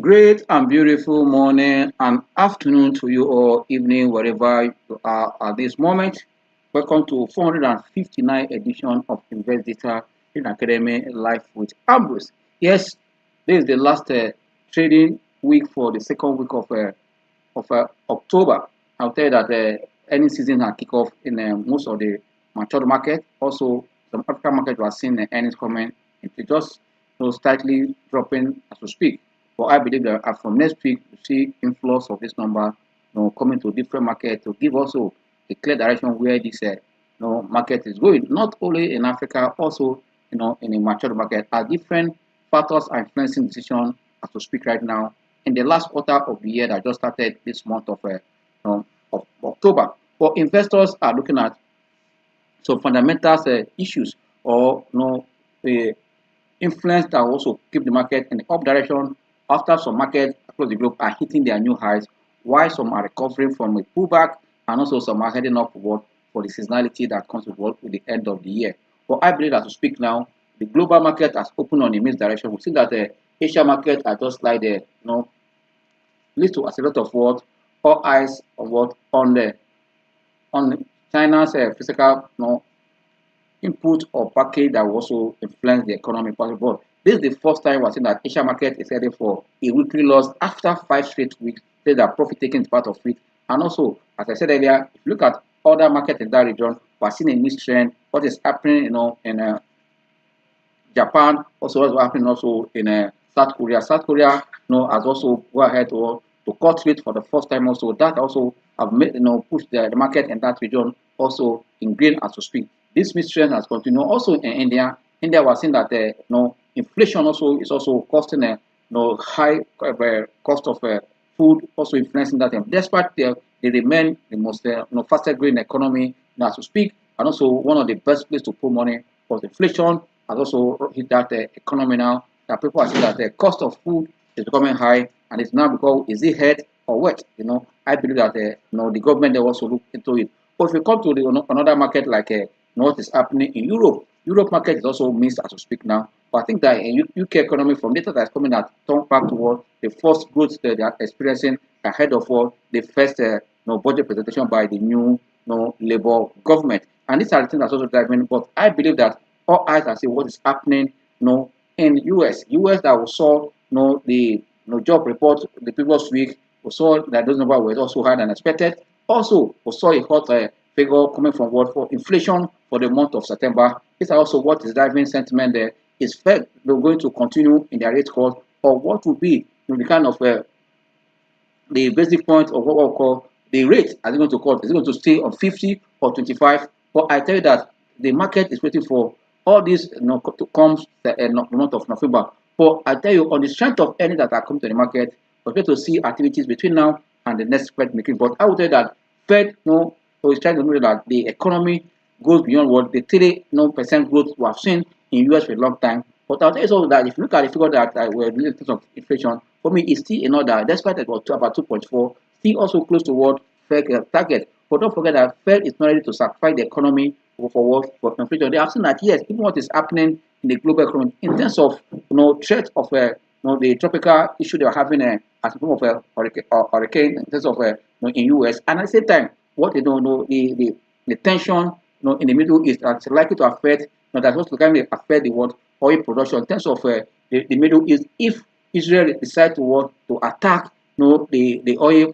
Great and beautiful morning and afternoon to you or evening wherever you are at this moment. Welcome to 459 edition of Invest Data in Academy Live with Ambrose. Yes, this is the last trading week for the second week of October. I'll tell you that any season has kick off in most of the mature market. Also, some African market we are seeing the earnings coming. It's just slightly dropping as we speak. But I believe that from next week we see influx of this number, coming to different market to give also a clear direction where this market is going. Not only in Africa, also in a mature market, are different factors are influencing decision as we speak right now in the last quarter of the year that just started this month of October. But investors are looking at some fundamental issues or the influence that also keep the market in the up direction after some markets across the globe are hitting their new highs, while some are recovering from a pullback and also some are heading upward for the seasonality that comes with the end of the year. But I believe as we speak now, the global market has opened on a mixed direction. We see that the Asia market are just like the leads to accelerate of what all eyes on what on China's physical input or package that will also influence the economy possible. This is the first time we're seeing that Asia market is heading for a weekly loss after 5 straight weeks. There's that profit taking is part of it. And also, as I said earlier, if you look at other markets in that region, we're seeing a mixed trend. What is happening, in Japan, also what's happening also in South Korea. South Korea, has also go ahead to cut rate for the first time also. That also have made pushed the market in that region also in green as we speak. This mixed trend has continued also in India. India was seeing that inflation also is also costing a high cost of food also influencing that. Despite they remain the most fastest growing economy as we speak, and also one of the best place to put money because inflation has also hit that economy now. That people are saying that the cost of food is becoming high, and it's now because is it head or what? I believe that the government they also look into it. But if you come to another market like what is happening in Europe, Europe market is also missed as we speak now. But I think that in UK economy from data that's coming out turn back toward the first growth that they are experiencing ahead of all the first budget presentation by the new Labour government. And these are the things that's also driving. But I believe that all eyes are seeing what is happening in US. US that we saw the job report the previous week. We saw that those numbers were also higher than expected. Also, we saw a hot figure coming from what for inflation for the month of September. These are also what is driving sentiment there. Is Fed going to continue in their rate cut, or what will be the kind of the basic point of what we call the rate? Are they going to cut? Is it going to stay on 50 or 25? But I tell you that the market is waiting for all this to come the month of November. But I tell you, on the strength of any that are coming to the market, we're going to see activities between now and the next Fed meeting. But I would say that Fed is trying to know that the economy goes beyond what the 3% growth we have seen in US for a long time. But I'll tell you also that if you look at the figure that we're doing in terms of inflation, for me, it's still another, despite it was about 2.4, still also close to what Fed target. But don't forget that Fed is not ready to sacrifice the economy for what for inflation. They have seen that yes, even what is happening in the global economy in terms of threat of the tropical issue they are having as a form of a hurricane in terms of in US, and at the same time, what they don't know the tension in the Middle East that's likely to affect that's also kind of affect the world oil production in terms of the Middle East if Israel decide to want to attack the oil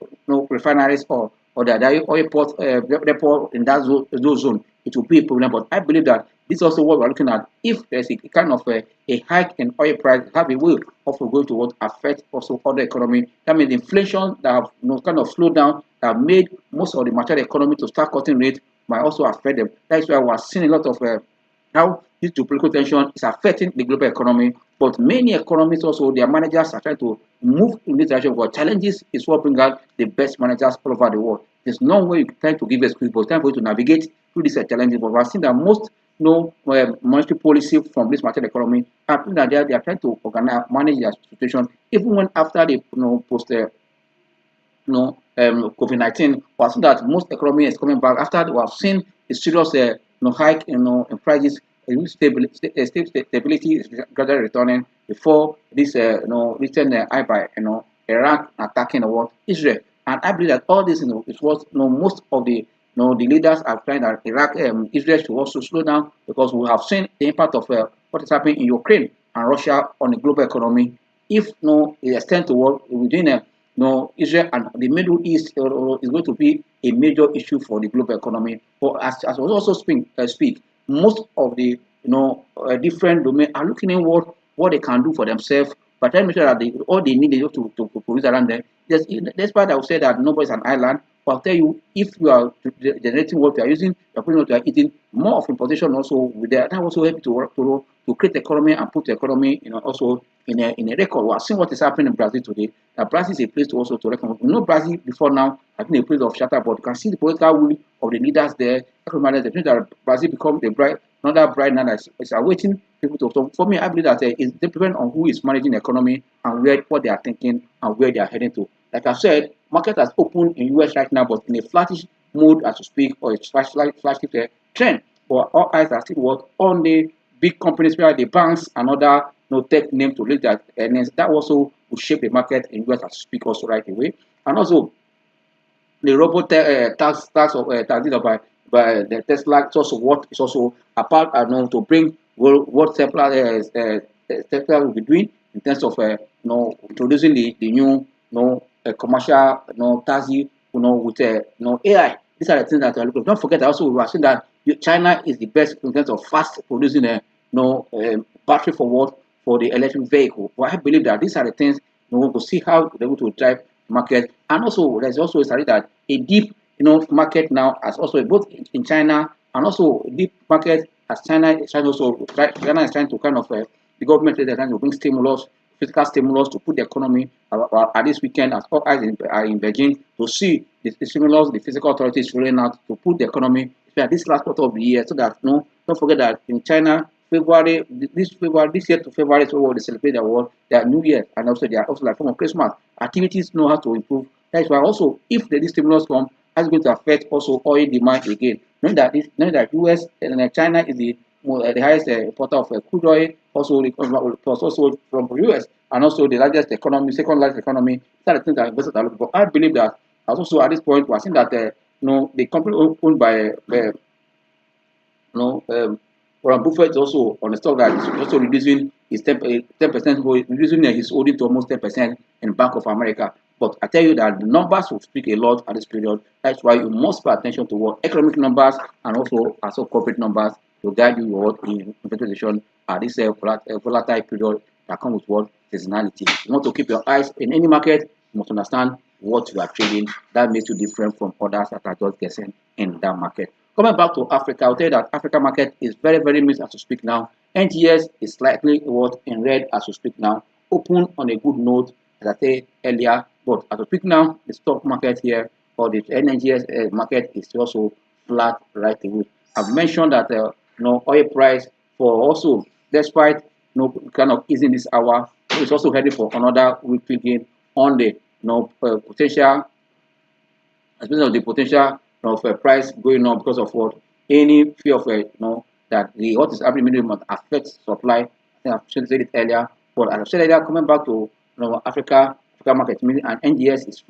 refineries or the oil port depot in that zone, it will be a problem. But I believe that this is also what we're looking at. If there's a kind of a hike in oil price, have a will also going to what affect also other economy. That means inflation that have kind of slowed down, that have made most of the material economy to start cutting rate might also affect them. That's why we're seeing a lot of how this geopolitical tension is affecting the global economy. But many economies also, their managers are trying to move in this direction. But challenges is what bring out the best managers all over the world. There's no way you try to give excuse, but it's time for you to navigate through these challenges. But we're seeing that most monetary policy from this material economy are that they are trying to organize, manage their situation, even when after they post COVID-19, we have seen that most economy is coming back after we have seen a serious hike in prices. Stability is gradually returning. before this recent eye by Iran attacking the world Israel. And I believe that all this is what most of the leaders are trying that Israel should also slow down, because we have seen the impact of what is happening in Ukraine and Russia on the global economy. If it extends to world within Israel and the Middle East is going to be a major issue for the global economy. But as I was also speak, most of the different domains are looking at what they can do for themselves, but trying to make sure that all they need is just to produce around them. Despite I would say that nobody's an island, but I'll tell you, if you are generating what you are using, you're putting what you are eating, more of importation also with that also help to work to create economy and put the economy also in a record. We are seeing what is happening in Brazil today. Brazil is a place to also to reckon. You know, Brazil before now has been a place of shatter, but you can see the political will of the leaders there. The thing that Brazil become another bride now that is awaiting people to. So for me, I believe that it depends on who is managing the economy and what they are thinking and where they are heading to. Like I said, market has opened in US right now, but in a flattish mode as to speak, or a flashy trend. But all eyes are still what on the big companies, where the banks and other tech names to look at earnings. That also will shape the market in US as to speak also right away. And also the robot tax of taxes by the Tesla is also what is also apart to bring what Tesla will be doing in terms of introducing the new commercial taxi with AI. These are the things that we are looking. Don't forget also we are saying that China is the best in terms of fast producing battery for what for the electric vehicle. But I believe that these are the things we will see how they're able to drive market. And also there's also a study that a deep market now as also both in China, and also a deep market as China is trying China is trying to kind of the government is trying to bring stimulus, fiscal stimulus to put the economy at this weekend as all eyes are in Beijing to see the stimulus the physical authorities rolling out to put the economy this last quarter of the year, so that don't forget that in China February this year to February is where they celebrate their New Year, and also they are also like form of Christmas. Activities know how to improve. That's why also if the stimulus come, that's going to affect also oil demand again. Knowing that US and China is the highest importer of crude oil, also plus also from US, and also the largest economy, second largest economy. These are the things that investors are looking for. I believe that also at this point we are seeing that the company owned by Warren Buffett is also on the stock that is also reducing his 10%, reducing his holding to almost 10% in Bank of America. But I tell you that the numbers will speak a lot at this period. That's why you must pay attention to what economic numbers and also corporate numbers to guide you what in investigation at this volatile period that comes with what seasonality. You want to keep your eyes in any market, you must understand what you are trading. That makes you different from others that are just guessing in that market. Coming back to Africa, I'll tell you that Africa market is very, very mixed as we speak now. NGS is slightly what in red as we speak now. Open on a good note, as I said earlier, but as we speak now, the stock market here or the NGS market is also flat right away. I've mentioned that oil price for also despite kind of easing this hour, it's also heading for another weekly gain on the potential, especially of the potential of price going up because of what any fear of that what is happening minimum affects supply. I think I've said it earlier, but as I said earlier, coming back to Africa market and NGS is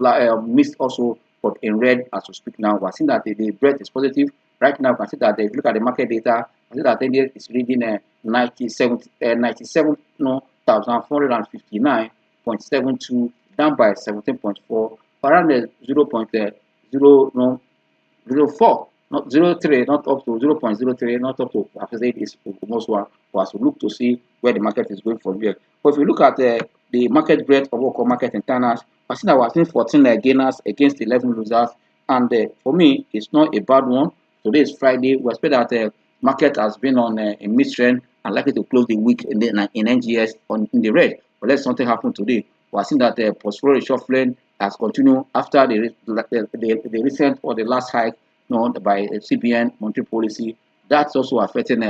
missed also, but in red as we speak now. We're seeing that the breadth is positive right now. You can see that if you look at the market data, you see that NGS is reading 97,459.72, down by 17.4, around the 0.04, not 0.3, not up to 0.03, not up to after that is almost one. For us to look to see where the market is going from here. But if you look at the market breadth of what market internals, I see that we're seeing 14 gainers against 11 losers, and for me, it's not a bad one. Today is Friday. We expect that the market has been on a mid-trend and likely to close the week in NGS in the red. But let something happen today. We're seeing that the portfolio reshuffling has continued after the recent or the last hike by CBN monetary policy. That's also affecting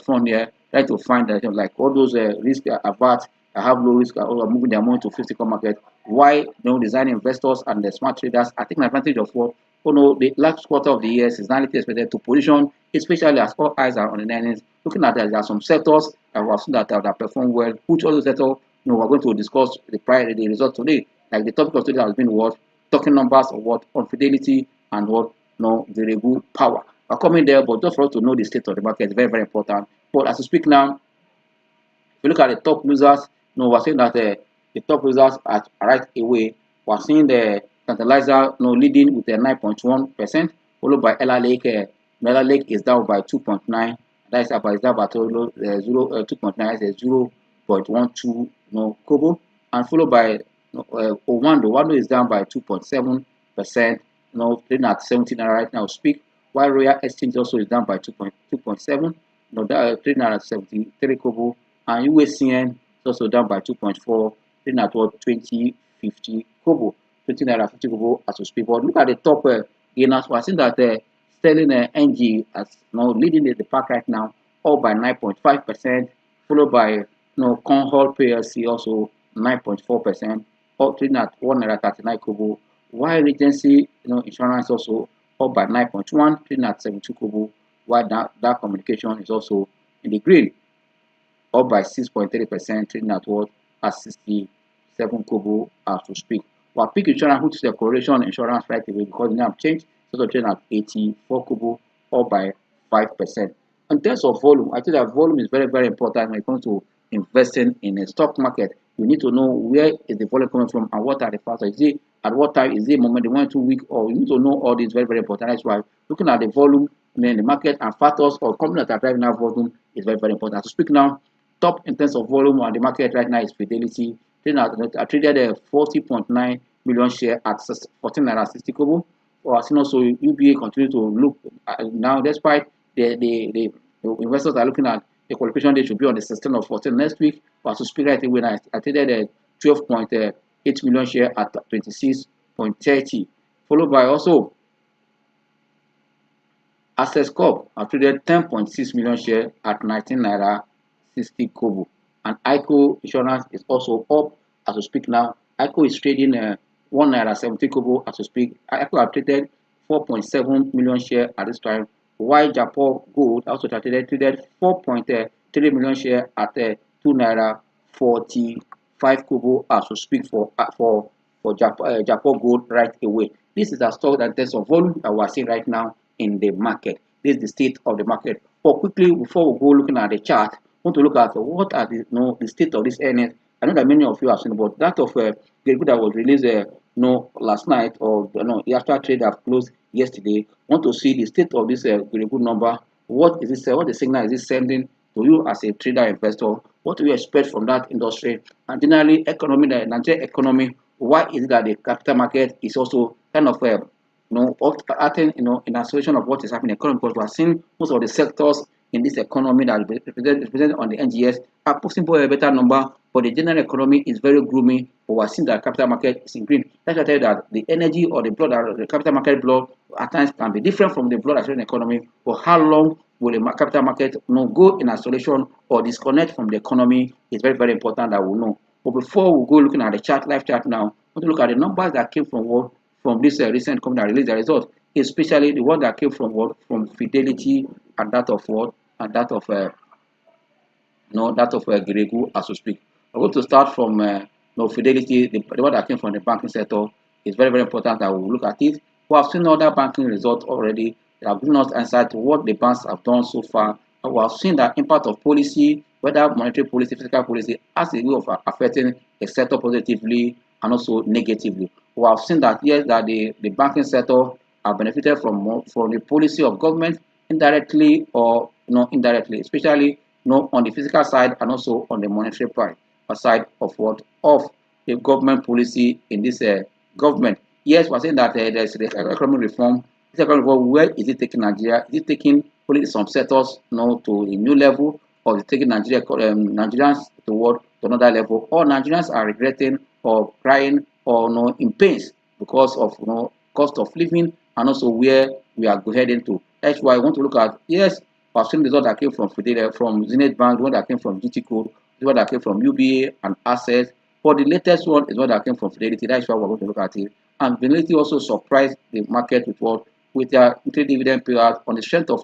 fund here. Try to find that like all those risk averts have low risk are moving their money to fixed income market. Why design investors and the smart traders are taking advantage of what the last quarter of the year seasonality expected to position, especially as all eyes are on the earnings. Looking at that, there are some sectors we have seen that that performed well, which also settle. We're going to discuss the result today. Like the topic of today has been what talking numbers of what on Fidelity and what Geregu power. We're coming there, but just for us to know the state of the market is very, very important. But as we speak now, if you look at the top losers, we're seeing that the top losers are right away. We're seeing the Tantalizer leading with a 9.1%, followed by Ella Lake. Ella Lake is down by 2.9. That is about down by 2.9, is 0.12 kobo, and followed by Owando. Owando is down by 2.7%. Trading at 17 right now speak. While Royal Exchange also is down by 2.7. Trading at 73 kobo, and USCN is also down by 2.4, trading at what 20.50 kobo, 20.50 kobo as we speak. But look at the top gainers. We're seeing that Sterling NG is now leading the pack right now, up by 9.5%, followed by Conhol PLC also 9.4%, up trading at 1.39 kobo. While Regency Insurance also up by 9.1, trading at 72 kobo. While that communication is also in the green, up by 6.3%, trading at what at 67 kobo as we speak. While Peak Insurance, which is a correlation insurance right away because the name changed, also trading at 84 kobo, up by 5%. In terms of volume, I think that volume is very, very important when it comes to investing in a stock market. You need to know where is the volume coming from and what are the factors. Is it at what time? Is it moment, 1 2 week, or you need to know all this very, very important. That's why looking at the volume in the market and factors or companies that are driving that volume is very, very important. To speak now, top in terms of volume on the market right now is Fidelity. I traded a 40.9 million share at 14.60 kobo. I've seen also UBA continue to look now, despite the investors are looking at the qualification they should be on the 16th of 14 next week. But to speak right away, I traded a 12.8 million share at 26.30, followed by also Access Corp. I traded 10.6 million share at 19 naira 60 kobo, and ICO Insurance is also up as we speak now. ICO is trading 1 naira 70 kobo as we speak. ICO have traded 4.7 million share at this time. While Japan Gold also traded 4.3 million share at 2 naira 45 kobo as we speak for Japan Gold right away. This is a stock that in terms of volume that we are seeing right now in the market. This is the state of the market. But quickly, before we go looking at the chart, I want to look at what are the state of this earnings. I know that many of you have seen about that of Geregu that was released last night, or after trade have closed yesterday. Want to see the state of this Geregu number. What is this? What the signal is it sending to you as a trader investor? What do you expect from that industry? And generally, the Nigerian economy. Why is it that the capital market is also kind of acting in isolation of what is happening in the economy? Because we are seeing most of the sectors in this economy that is represented on the NGS are posting for a better number, but the general economy is very gloomy. But we are seeing that capital market is in green. That's why I tell you that the energy or the blood, the capital market blood at times can be different from the blood that's in the economy. But how long will the capital market go in isolation or disconnect from the economy is very, very important that we know. But before we go looking at the chart, live chart now, I want to look at the numbers that came from this recent company that released the result, especially the one that came from Fidelity and that of that of Geregu as we speak. I'm going to start from Fidelity, the one that came from the banking sector. Is very, very important that we look at it. We have seen other banking results already. They have given us insight to what the banks have done so far. And we have seen that impact of policy, whether monetary policy, fiscal policy, as a way of affecting a sector positively and also negatively. We have seen that yes, that the banking sector have benefited from the policy of government indirectly or indirectly, especially on the fiscal side and also on the monetary side of the government policy in this government. Yes, we're saying that there's the economic reform. This economic reform, where is it taking Nigeria? Is it taking only some sectors to a new level, or is it taking Nigerians to another level? Or Nigerians are regretting or crying or in pains because of cost of living and also where we are heading to. That's why I want to look at, yes, I've seen the result that came from Fidelity, from Zenith Bank, the one that came from GT Code, the one that came from UBA and Access. But the latest one is one that came from Fidelity. That's why we're going to look at it. And Fidelity also surprised the market with their dividend payout on the strength of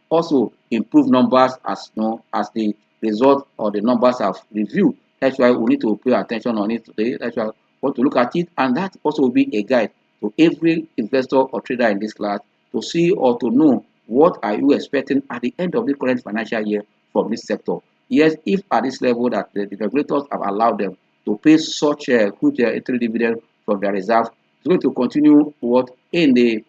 also improved numbers as the result or the numbers have reviewed. That's why we need to pay attention on it today. That's why we want to look at it, and that also will be a guide to every investor or trader in this class to see or to know what are you expecting at the end of the current financial year from this sector. Yes, if at this level that the regulators have allowed them to pay such a huge interim dividend from their reserve, it's going to continue what in the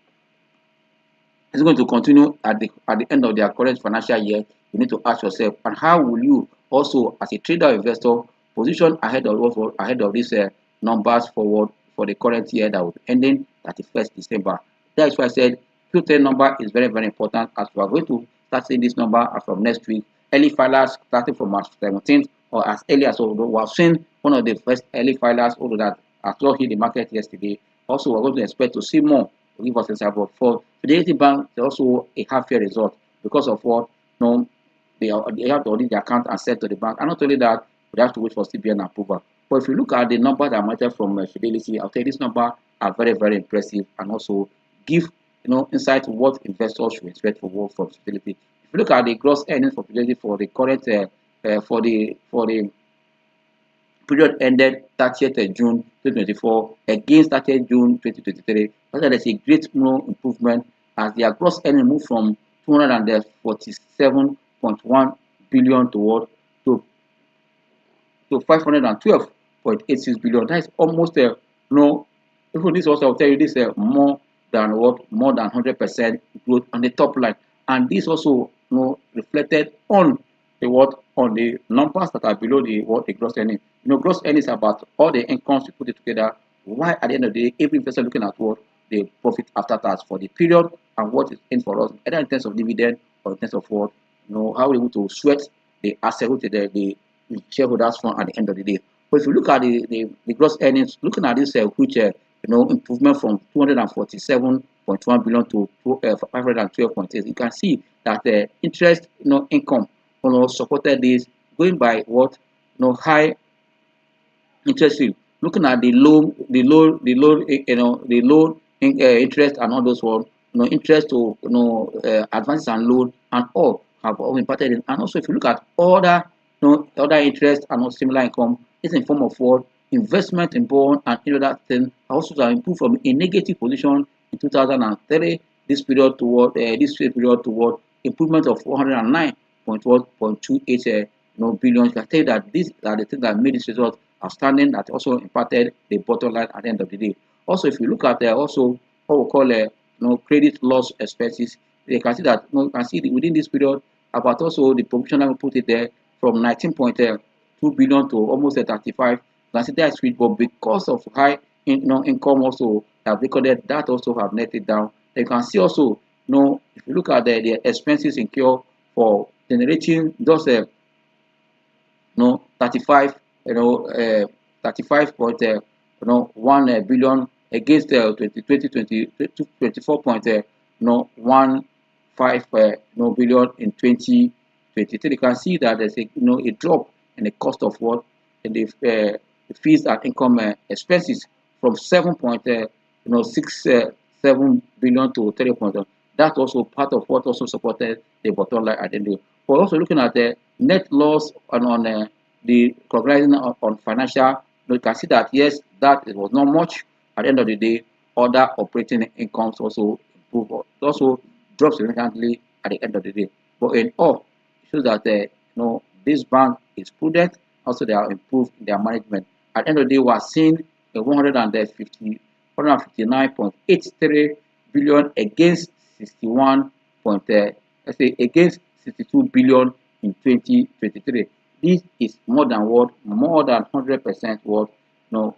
it's going to continue at the end of their current financial year. You need to ask yourself, and how will you also, as a trader or investor, position ahead of these numbers forward for the current year that will be ending 31st December. That's why I said Q10 number is very, very important, as we are going to start seeing this number as from next week. Early filers starting from March 17th, or as early as we have seen one of the first early filers, although that has not hit the market yesterday. Also, we're going to expect to see more to give us a sample. For Fidelity Bank, is also a half-year result because of what they have to audit the account and send to the bank. And not only that, we have to wait for CBN approval. But if you look at the number that emerged from Fidelity, I'll tell you this number are very, very impressive and also give insight to what investors should expect for work from Fidelity. If you look at the gross earnings for Fidelity for the current for the period ended 30th June 2024 against 30th June 2023, there's a great improvement as their gross earnings moved from 247.1 billion to 512.86 billion. That is almost even this also, I'll tell you, this more than 100% growth on the top line, and this also reflected on the numbers that are below the gross earnings. Gross earnings is about all the incomes you put it together. Why at the end of the day, every investor looking at what the profit after tax for the period and what is in for us, either in terms of dividend or in terms of how we're able to sweat the asset with the shareholders fund at the end of the day. But if you look at the gross earnings, looking at this which improvement from 247.1 billion to 512.8, you can see that the interest income supported this, going by high interest rate. Looking at the loan interest and all those interest to advances and loan and all have all impacted in. And also, if you look at other interest and also similar income, it's in form of investment in bond and other things also to improve from a negative position in 2003 this period toward improvement of 409.28 billion. You can tell that these are the things that made this result outstanding, that also impacted the bottom line at the end of the day. Also, if you look at also what we call credit loss expenses, you can see that within this period about also the provision that we put it there from 19.2 billion to almost 35. You can see that sweet, but because of high income also have recorded, that also have netted down. You can see also if you look at the expenses incurred for generating just 35.1 billion against 24.15 billion in 2023. You can see that there's a drop in the cost of the fees and income expenses from 7.67 billion to 30 point. That's also part of what also supported the bottom line at the end of the day. We're also looking at the net loss on the recognizing on financial. You can see that yes, that it was not much at the end of the day. Other operating incomes also improve, also drops significantly at the end of the day. But in all, it shows that this bank is prudent. Also, they are improved in their management. At the end of the day, we are seeing 159.83 billion against 62 billion in 2023. This is more than 100%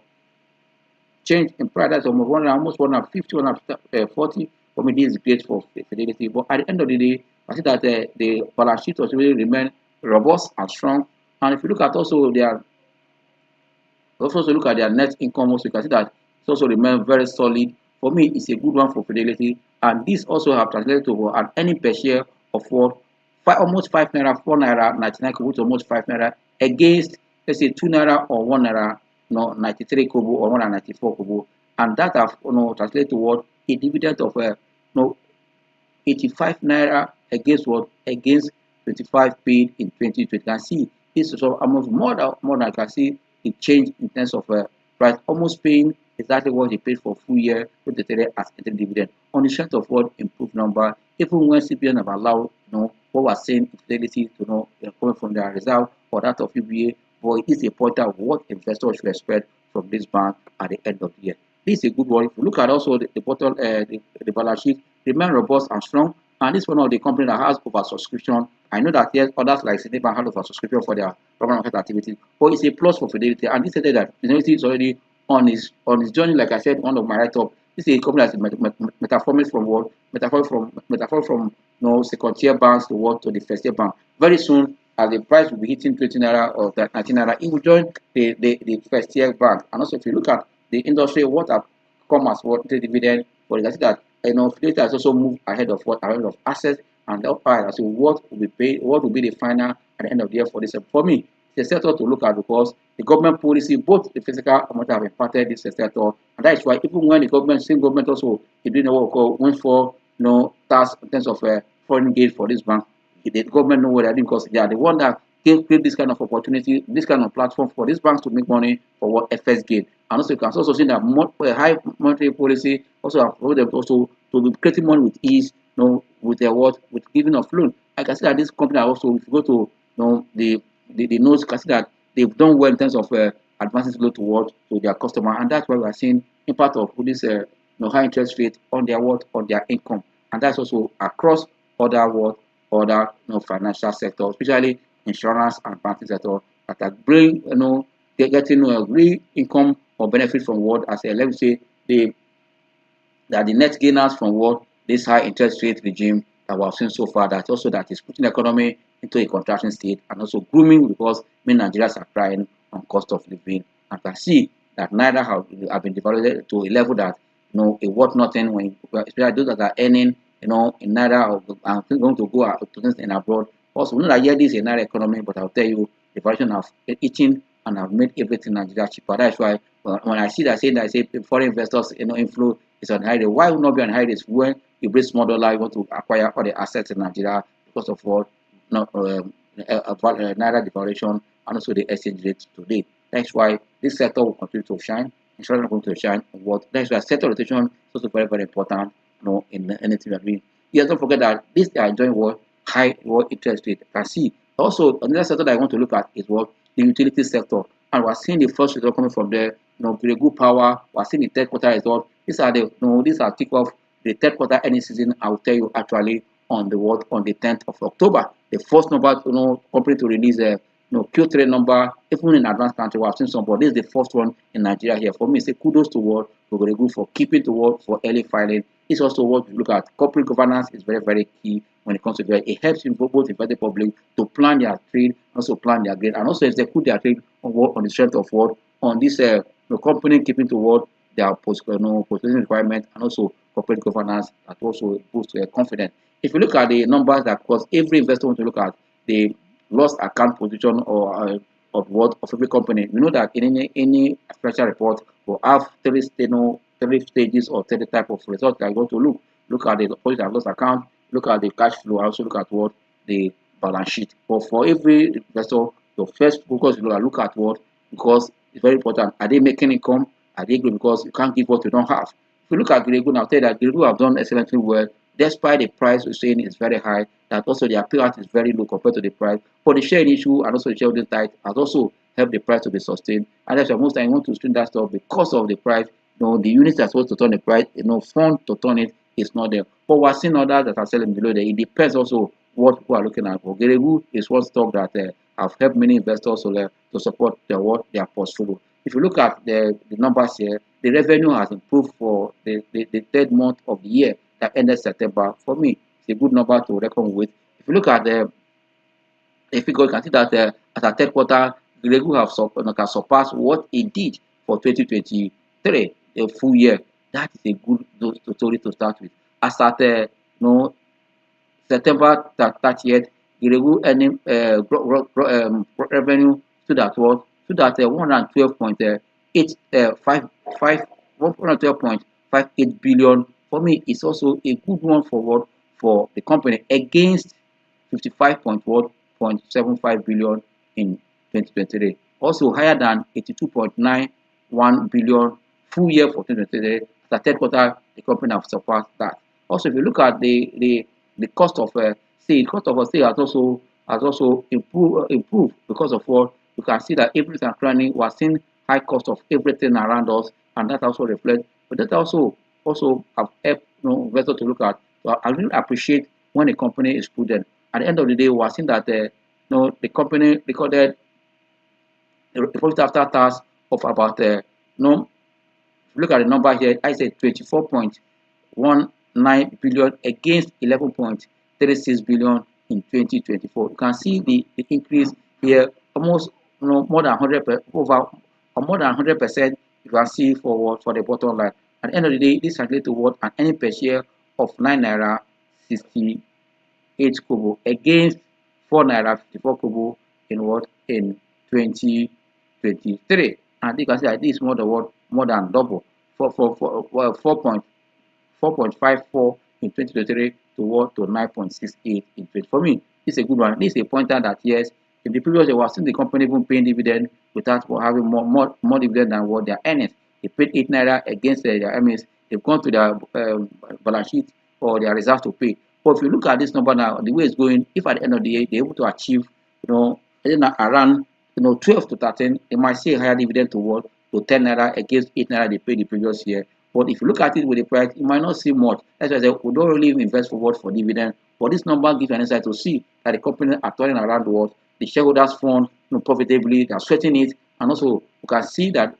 change in price. That's almost 150, 140. For me, this is great for Fidelity. But at the end of the day, I see that the balance sheet also really remain robust and strong. And if you look at also look at their net income, also you can see that it also remain very solid. For me, it's a good one for Fidelity, and this also have translated to an earning per share of almost 5 naira, 4 naira 99 kobo to almost 5 naira against, let's say, 2 naira or 1 naira 93 kobo or 194 kobo, and that have translated to a dividend of 85 naira against 25 paid in 2020. You can see this is almost more than you can see it changed in terms of price, almost paying exactly what he paid for full year with the traded as interim dividend on the strength of what improved number. Even when CBN have allowed what was saying Fidelity to coming from their reserve or that of UBA, but it is a pointer of what investors should expect from this bank at the end of the year. This is a good one. If you look at also the bottom, the balance sheet remain robust and strong, and this is one of the companies that has over subscription. I know that yes, others like Citibank have over subscription for their program market activity, but it's a plus for Fidelity. And this said that Fidelity is already on his journey. Like I said, one of my write-up. This is a company that's metaforming from what metaphor from second tier banks to what to the first tier bank. Very soon, as the price will be hitting 20 naira or that 19 naira, it will join the first tier bank. And also, if you look at the industry, what have come as what the dividend for the that Fidelity has also moved ahead of assets and that part. So what will be paid, what will be the final at the end of the year for this? For me, it's a sector to look at because the government policy, both the physical and monetary, have impacted this sector, and that is why even when the same government also is doing what we call went for tax in terms of foreign gain for this bank, the government know what they're doing because they are the one that can create this kind of opportunity, this kind of platform for these banks to make money for what FS gain. And also you can also see that high monetary policy also have allowed them also to be creating money with ease, with their with giving of loan. I can see that this company are also, if you go to the notes, you can see that they've done well in terms of advancing loan to their customer, and that's why we are seeing impact of this high interest rate on their income, and that's also across other financial sectors, especially insurance and banking sector that are bring getting real income or benefit from what as a let me say the net gainers from what this high interest rate regime that we have seen so far. That is putting the economy into a contraction state and also grooming because many Nigerians are crying on cost of living and can see that neither have been devalued to a level that it worth nothing when especially those that are earning in naira or going to go out to things in abroad. Also, we know that here this is a naira economy, but I'll tell you the version have eaten and have made everything in Nigeria cheaper. That's why when I see that saying that I say foreign investors inflow is on high rate. Why would not be on high rate when you bring small dollar, you want to acquire all the assets in Nigeria because of what naira devaluation and also the exchange rate today. That's why this sector will continue to shine. Insurance will continue to shine. That's why sector rotation is also very, very important in anything we are doing. Yeah, don't forget that this they are enjoying high interest rate. You can see also another sector that I want to look at is the utility sector. And we're seeing the first result coming from there. Geregu power, we're seeing the third quarter result. These are kick off the third quarter earning season. I will tell you actually on the 10th of October. The first number company to release Q3 number, even in advanced country, we have seen some, but this is the first one in Nigeria here. For me, say kudos to Geregu for keeping to for early filing. It's also what we look at. Corporate governance is very, very key when it comes to that. It helps both the public to plan their trade, also plan their grade, and also execute their trade on the strength of on this company keeping to their post-position requirement and also corporate governance that also boosts confidence. If you look at the numbers that cause every investor want to look at the lost account position or of every company, we know that in any financial report will have three stages or 30 type of results that you want to look at the deposit and loss account, look at the cash flow, and also look at the balance sheet. But for every investor, your first focus is look at because it's very important. Are they making income? Are they good? Because you can't give what you don't have. If you look at Geregu, I'll tell you that Geregu have done excellently well, despite the price we're saying is very high, that also their payout is very low compared to the price. For the share issue and also the shareholding tight has also helped the price to be sustained. And that's why most time you want to stream that stuff because of the price. The units that's supposed to turn the price, fund to turn it is not there. But we're seeing others that are selling below there. It depends also what people are looking at. For Geregu is one stock that have helped many investors to support their portfolio. If you look at the numbers here, the revenue has improved for the third month of the year that ended September. For me, it's a good number to reckon with. If you look at the figure, you can see that at the third quarter, Geregu have surpassed what it did for 2023, a full year. That is a good story to start with. As at September 30th, Geregu earning revenue stood at 112.58 billion. For me, it's also a good one for the company against 55.75 billion in 2023. Also higher than 82.91 billion full year for 2023. The third quarter, the company have surpassed that. Also, if you look at the cost of sale, cost of sale has also improved because of what you can see that everything and cranny we are seeing high cost of everything around us, and that also reflects. But that also have helped investors to look at. So I really appreciate when a company is prudent. At the end of the day, we are seeing that the company recorded a profit after tax of about look at the number here. I said 24.19 billion against 11.36 billion in 2024. You can see the increase here, almost more than 100 over more than 100%. You can see for the bottom line. At the end of the day, this translates to what an earning per share of 9 naira 68 kobo against 4 naira 54 kobo in what in 2023. And you can see that this is more than double for 4.54 in 2023 to what to 9.68 in 20. For me, this is a good one. This is a pointer that yes, in the previous year we have seen the company even paying dividend without having more dividend than what their earnings. They paid 8 naira against their earnings. They've gone to their balance sheet or their reserves to pay. But if you look at this number now, the way it's going, if at the end of the year they're able to achieve, around 12 to 13, they might see a higher dividend to what to 10 naira against 8 naira they paid the previous year. But if you look at it with the price, you might not see much. That's why I say we don't really invest for what for dividend. But this number gives an insight to see that the company are turning around the world. The shareholders fund profitably, they are sweating it, and also you can see that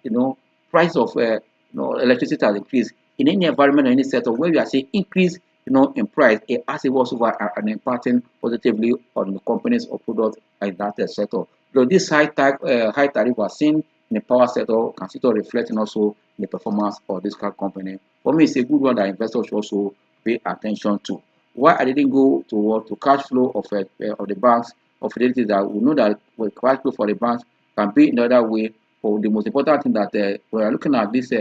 price of electricity has increased in any environment or any setup where you are seeing increase in price. It has a also an impacting positively on the companies or products like that sector. So this high tariff we are seeing in the power sector can still reflecting also the performance of this car company. For me, it's a good one that investors should also pay attention to. Why I didn't go to cash flow of the banks of Fidelity, that we know that cash flow for the banks can be in another way. For the most important thing that when you're looking at these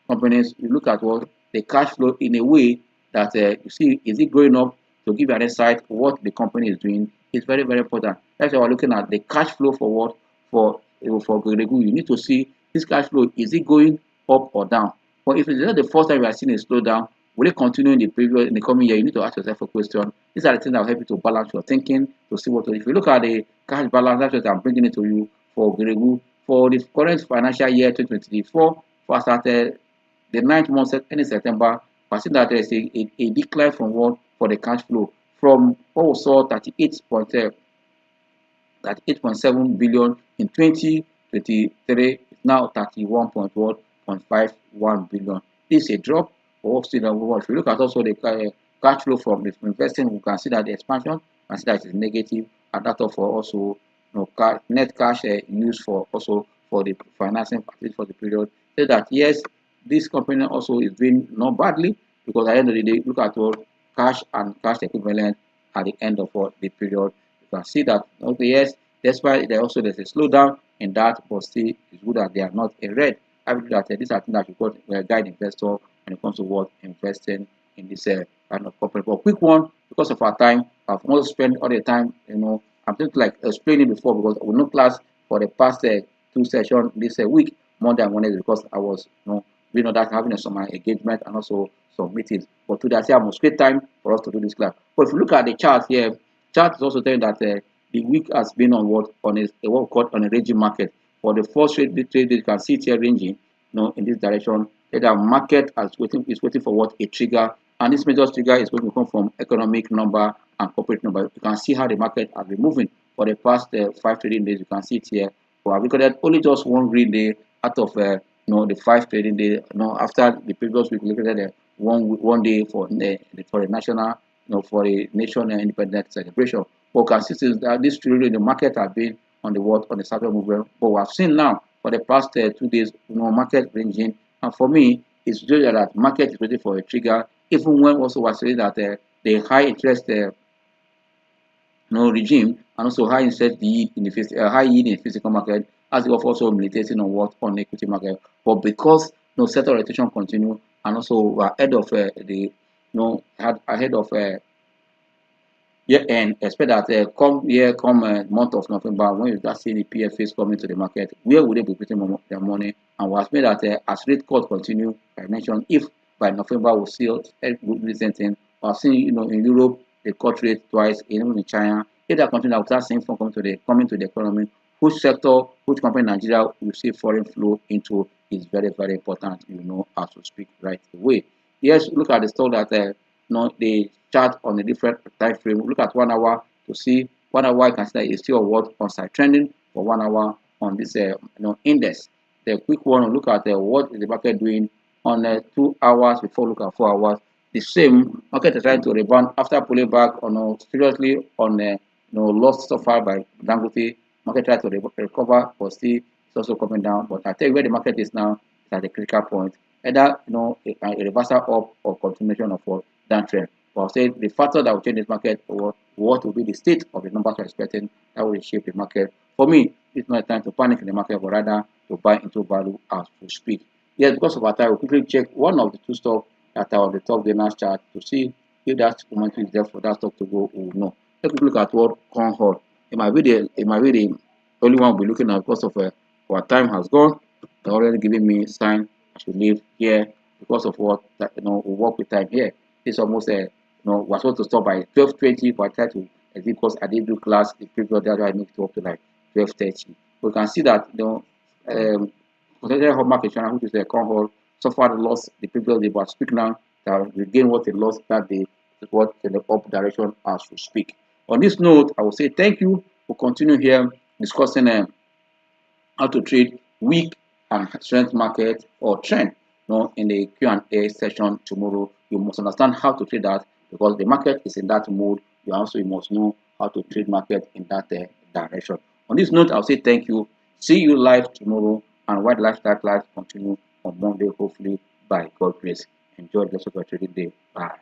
companies, you look at what the cash flow in a way that you see, is it going up to give you an insight what the company is doing. It's very, very important. That's why we're looking at the cash flow for what for Geregu. You need to see this cash flow, is it going up or down? But if it's not the first time you are seeing a slowdown, will it continue in the coming year? You need to ask yourself a question. These are the things that will help you to balance your thinking to see what. If you look at the cash balance, that's what I'm bringing it to you for Geregu for the current financial year 2024. For started the 9th month in September, I see that there is a decline from what for the cash flow from what we saw 38.7 billion in 2023, now 31.51 billion. This is a drop. But still, if you look at also the cash flow from the investing, we can see that the expansion, and see that it is negative, and that for also net cash used for also for the financing for the period. So that yes, this company also is doing not badly, because at the end of the day, look at all cash and cash equivalent at the end of the period. You can see that okay, yes, despite there's a slowdown in that, but still it's good that they are not in red. I believe that these are things that you got guide investor when it comes to what investing in this kind of company. But quick one, because of our time, I've almost spent all the time, I'm just like explaining before, because we no class for the past 2 sessions this week, Monday and Wednesday, because I was doing that, having some engagement and also some meetings. But today I say I must create time for us to do this class. But if you look at the chart here, chart is also telling that the week has been on what we call on a ranging market. For the first trade, you can see it here ranging, in this direction. The market is waiting for what a trigger, and this major trigger is going to come from economic number and corporate number. You can see how the market has been moving for the past 5 trading days. You can see it here. So I recorded only just one green day out of the 5 trading days. After the previous week, we looked at one day for the national, for the nation independence celebration. But we can see that this trading, the market has been on the Saturday movement. But we have seen now for the past 2 days, market ranging. And for me, it's just that market is waiting for a trigger. Even when also was saying that the high interest regime, and also high interest yield in the high yield in the physical market, as well also militating on equity market. But because sector rotation continue, and also we're ahead of year end, expect that come month of November, when you start seeing the PFAs coming to the market, where would they be putting their money? And we expect that as rate cut continue, I mentioned, if by November we see a good recent thing, we have seen, in Europe they cut rate twice, even in China. If that continue, we start seeing from coming to the economy. Which sector, which company in Nigeria will see foreign flow into is very, very important, as we speak right away. Yes, look at the stock that they chart on a different time frame. Look at 1 hour to see 1 hour. You can see that it's still what on side trending for 1 hour on this index. The quick one, look at what is the market doing on 2 hours before look at 4 hours. The same market is trying to rebound after pulling back on seriously on loss suffered by Dangote. Market try to recover, but still it's also coming down. But I tell you where the market is now is at the critical point. Either a reversal up or continuation of what downtrend. But I'll say the factor that will change this market or what will be the state of the numbers we're expecting that will shape the market. For me, it's not a time to panic in the market, but rather to buy into value as we speak. Yes, because of our time, we'll quickly check one of the two stocks that are on the top gainers chart to see if that momentum is there for that stock to go or no. Let's look at what Concord. It might be the only one we're looking at because of our time has gone. They're already giving me sign I should leave here because of what we work with time here. It's almost we're supposed to stop by 12:20, but I try to because I did do class the previous day, I make it up to like 12:30. We can see that potential home market channel, which is the Concord, suffered loss the previous day, but speak now that regain what they lost that day is what in the up direction as we speak. On this note, I will say thank you for continuing here discussing how to trade weak and strength market or trend. In the Q&A session tomorrow, you must understand how to trade that because the market is in that mode. You must know how to trade market in that direction. On this note, I'll say thank you. See you live tomorrow, and White Lifestyle Live continue on Monday, hopefully by God's grace. Enjoy the rest of your trading day. Bye.